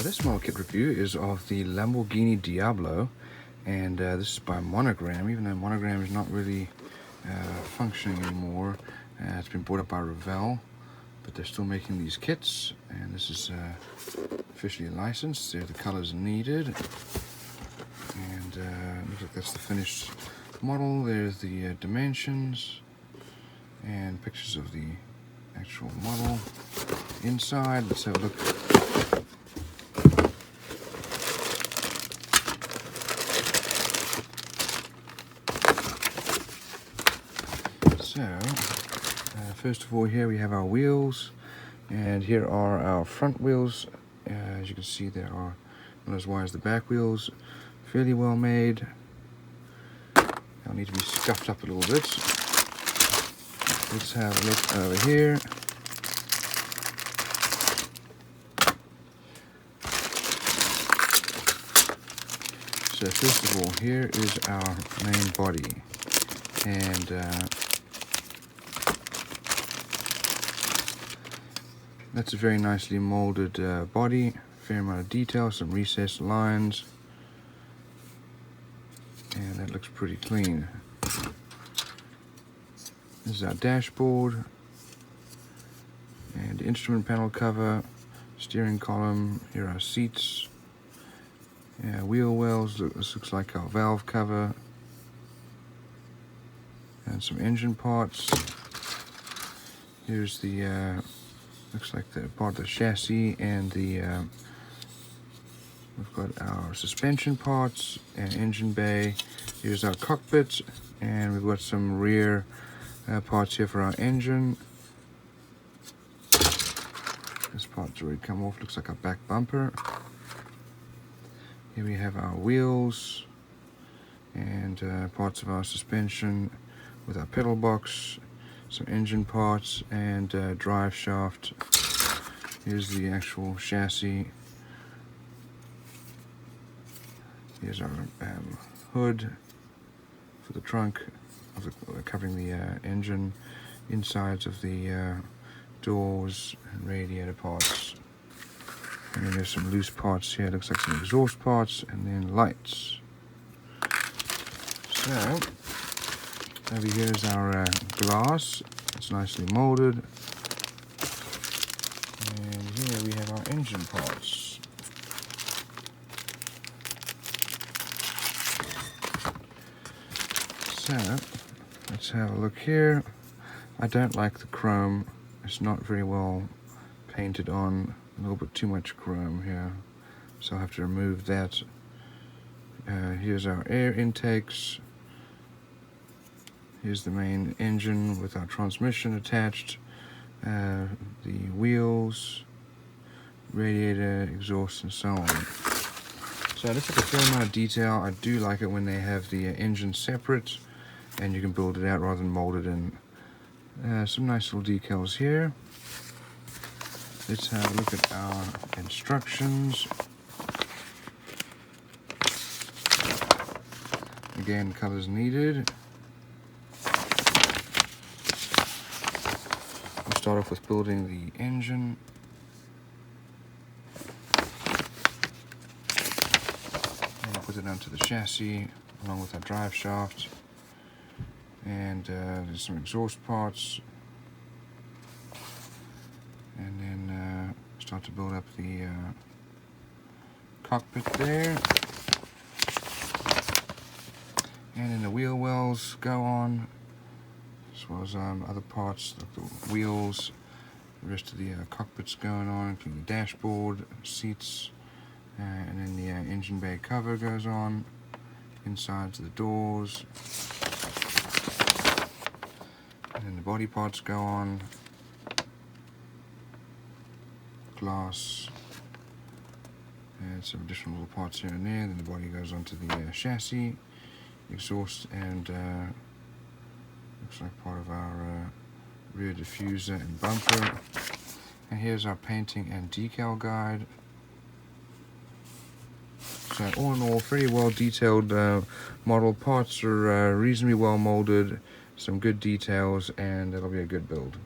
This model kit review is of the Lamborghini Diablo, and this is by Monogram, even though Monogram is not really functioning anymore. It's been bought up by Revell, but they're still making these kits, and this is officially licensed. There are the colors needed, and looks like that's the finished model. There's the dimensions and pictures of the actual model inside. Let's have a look. So, first of all, here we have our wheels, and here are our front wheels. As you can see, there are not as wide as the back wheels. Fairly well made. They'll need to be scuffed up a little bit. Let's have a look over here. So first of all, here is our main body, and that's a very nicely molded body, fair amount of detail, some recessed lines, and that looks pretty clean. This is our dashboard, and instrument panel cover, steering column, here are our seats, wheel wells, this looks like our valve cover, and some engine parts. Here's the looks like the part of the chassis, and the we've got our suspension parts and engine bay. Here's our cockpit, and we've got some rear parts here for our engine. This part's already come off, looks like our back bumper. Here we have our wheels and parts of our suspension with our pedal box, some engine parts, and drive shaft. Here's the actual chassis. Here's our hood for the trunk, of the, covering the engine, insides of the doors and radiator parts. And then there's some loose parts here, looks like some exhaust parts, and then lights. So, over here is our glass. It's nicely molded. And here we have our engine parts. So, let's have a look here. I don't like the chrome. It's not very well painted on. A little bit too much chrome here, so I'll have to remove that. Here's our air intakes. Here's the main engine with our transmission attached, the wheels, radiator, exhaust, and so on. So this is a fair amount of detail. I do like it when they have the engine separate and you can build it out rather than mold it in. Some nice little decals here. Let's have a look at our instructions. Again, colors needed. We'll start off with building the engine. And we'll put it onto the chassis along with our drive shaft. And there's some exhaust parts. And then start to build up the cockpit there. And then the wheel wells go on, as well as other parts like the wheels. The rest of the cockpit's going on, including the dashboard, seats, and then the engine bay cover goes on, insides of the doors, and then the body parts go on, glass, and some additional little parts here and there. Then the body goes onto the chassis, exhaust, and looks like part of our rear diffuser and bumper. And here's our painting and decal guide. So all in all, very well detailed model. Parts are reasonably well molded, some good details, and it'll be a good build.